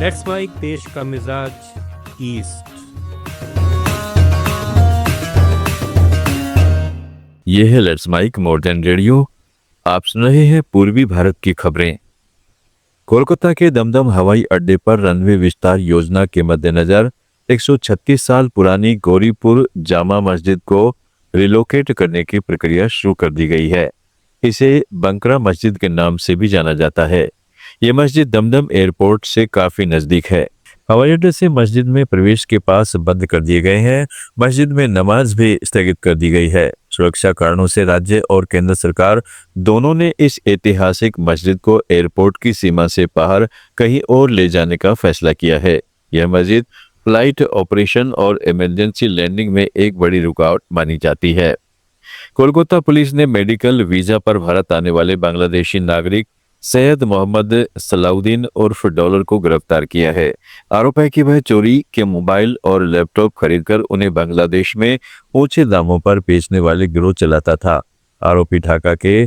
Let's mic देश का मिजाज ईस्ट। ये है let's mic more than radio. आप सुन रहे हैं पूर्वी भारत की खबरें। कोलकाता के दमदम हवाई अड्डे पर रनवे विस्तार योजना के मद्देनजर 136 साल पुरानी गौरीपुर जामा मस्जिद को रिलोकेट करने की प्रक्रिया शुरू कर दी गई है। इसे बंकरा मस्जिद के नाम से भी जाना जाता है। ये मस्जिद दमदम एयरपोर्ट से काफी नजदीक है। हवाई अड्डे से मस्जिद में प्रवेश के पास बंद कर दिए गए हैं। मस्जिद में नमाज भी स्थगित कर दी गई है। सुरक्षा कारणों से राज्य और केंद्र सरकार दोनों ने इस ऐतिहासिक मस्जिद को एयरपोर्ट की सीमा से बाहर कहीं और ले जाने का फैसला किया है। यह मस्जिद फ्लाइट ऑपरेशन और इमरजेंसी लैंडिंग में एक बड़ी रुकावट मानी जाती है। कोलकाता पुलिस ने मेडिकल वीजा पर भारत आने वाले बांग्लादेशी नागरिक सैयद मोहम्मद सलाउद्दीन उर्फ डॉलर को गिरफ्तार किया है। आरोप है कि वह चोरी के मोबाइल और लैपटॉप खरीदकर उन्हें बांग्लादेश में ऊंचे दामों पर बेचने वाले गिरोह चलाता था। आरोपी ढाका के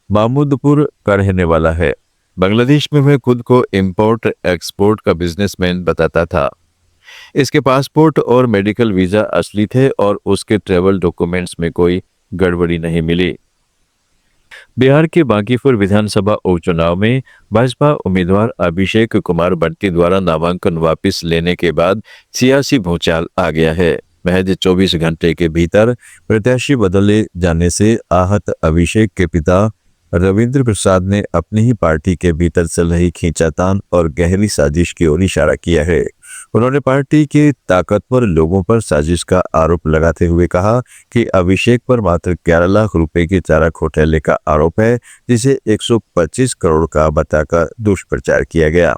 महमूदपुर का रहने वाला है। बांग्लादेश में वह खुद को इंपोर्ट एक्सपोर्ट का बिजनेसमैन बताता था। इसके पासपोर्ट और मेडिकल वीजा असली थे और उसके ट्रैवल डॉक्यूमेंट्स में कोई गड़बड़ी नहीं मिली। बिहार के बांकीपुर विधानसभा उपचुनाव में भाजपा उम्मीदवार अभिषेक कुमार बंटी द्वारा नामांकन वापस लेने के बाद सियासी भूचाल आ गया है। महज 24 घंटे के भीतर प्रत्याशी बदले जाने से आहत अभिषेक के पिता रविंद्र प्रसाद ने अपनी ही पार्टी के भीतर चल रही खींचातान और गहरी साजिश की ओर इशारा किया है। उन्होंने पार्टी के ताकतवर लोगों पर साजिश का आरोप लगाते हुए कहा कि अभिषेक पर मात्र 11 लाख रुपए के चारा घोटाले का आरोप है, जिसे 125 करोड़ का बताकर दुष्प्रचार किया गया।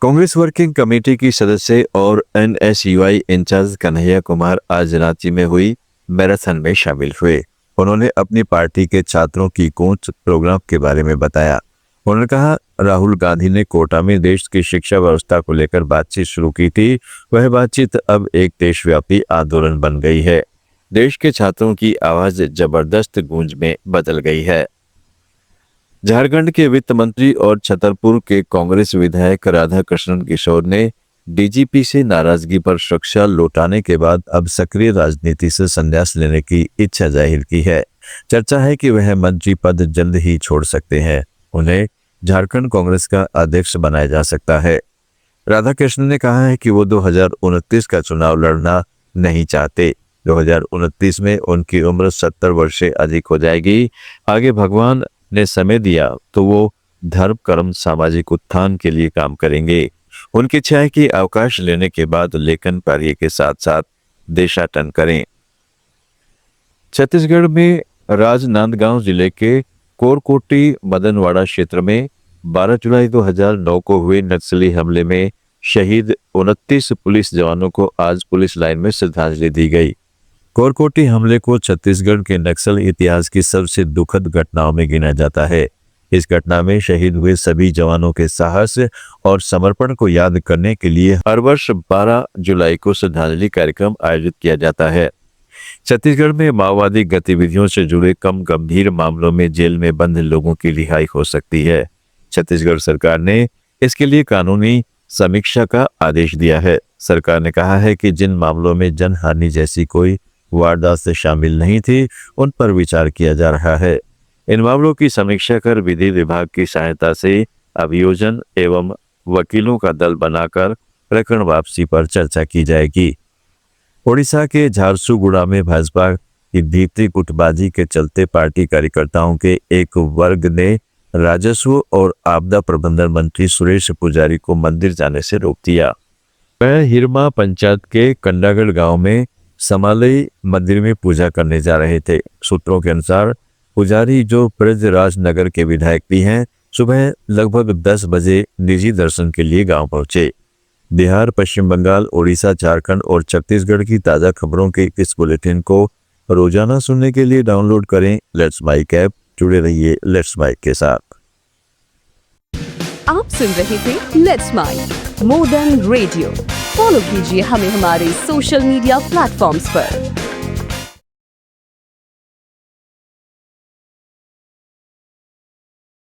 कांग्रेस वर्किंग कमेटी की सदस्य और एनएसयूआई इंचार्ज कन्हैया कुमार आज रांची में हुई मैराथन में शामिल हुए। उन्होंने अपनी पार्टी के छात्रों की कूच प्रोग्राम के बारे में बताया। उन्होंने कहा, राहुल गांधी ने कोटा में देश की शिक्षा व्यवस्था को लेकर बातचीत शुरू की थी। वह बातचीत अब एक देशव्यापी आंदोलन बन गई है। देश के छात्रों की आवाज जबरदस्त गूंज में बदल गई है। झारखंड के वित्त मंत्री और छतरपुर के कांग्रेस विधायक राधा कृष्णन किशोर ने डीजीपी से नाराजगी पर सुरक्षा लौटाने के बाद अब सक्रिय राजनीति से संन्यास लेने की इच्छा जाहिर की है। चर्चा है कि वह मंत्री पद जल्द ही छोड़ सकते हैं। उन्हें झारखंड कांग्रेस का अध्यक्ष बनाया जा सकता है। राधा कृष्णन ने कहा है कि वो 2029 का चुनाव लड़ना नहीं चाहते। 2029 में उनकी उम्र 70 वर्ष से अधिक हो जाएगी। आगे भगवान ने समय दिया तो वो धर्म कर्म सामाजिक उत्थान के लिए काम करेंगे। उनकी इच्छा है कि अवकाश लेने के बाद लेखन कार्य के साथ साथ देशाटन करें। छत्तीसगढ़ में राजनांदगांव जिले के कोरकोटी मदनवाड़ा क्षेत्र में 12 जुलाई 2009 को हुए नक्सली हमले में शहीद 29 पुलिस जवानों को आज पुलिस लाइन में श्रद्धांजलि दी गई। कोरकोटी हमले को छत्तीसगढ़ के नक्सल इतिहास की सबसे दुखद घटनाओं में गिना जाता है। इस घटना में शहीद हुए सभी जवानों के साहस और समर्पण को याद करने के लिए हर वर्ष 12 जुलाई को श्रद्धांजलि कार्यक्रम आयोजित किया जाता है। छत्तीसगढ़ में माओवादी गतिविधियों से जुड़े कम गंभीर मामलों में जेल में बंद लोगों की रिहाई हो सकती है। छत्तीसगढ़ सरकार ने इसके लिए कानूनी समीक्षा का आदेश दिया है। सरकार ने कहा है कि जिन मामलों में जनहानि जैसी कोई वारदात से शामिल नहीं थी, उन पर विचार किया जा रहा है। इन मामलों की समीक्षा कर विधि विभाग की सहायता से अभियोजन एवं वकीलों का दल बनाकर प्रकरण वापसी पर चर्चा की जाएगी। ओडिशा के झारसुगुड़ा में भाजपा की भीतरी गुटबाजी के चलते पार्टी कार्यकर्ताओं के एक वर्ग ने राजस्व और आपदा प्रबंधन मंत्री सुरेश पुजारी को मंदिर जाने से रोक दिया। वह हिरमा पंचायत के कंडागढ़ गांव में समालई मंदिर में पूजा करने जा रहे थे। सूत्रों के अनुसार पुजारी, जो ब्रजराज नगर के विधायक भी हैं, सुबह लगभग 10 बजे निजी दर्शन के लिए गांव पहुंचे। बिहार, पश्चिम बंगाल, ओडिशा, झारखंड और छत्तीसगढ़ की ताज़ा खबरों के इस बुलेटिन को रोजाना सुनने के लिए डाउनलोड करें लेट्स माइक ऐप। जुड़े रहिए लेट्स माइक के साथ। आप सुन रहे थे let's mic more than radio. Follow कीजिए हमें हमारे सोशल मीडिया प्लेटफॉर्म्स पर।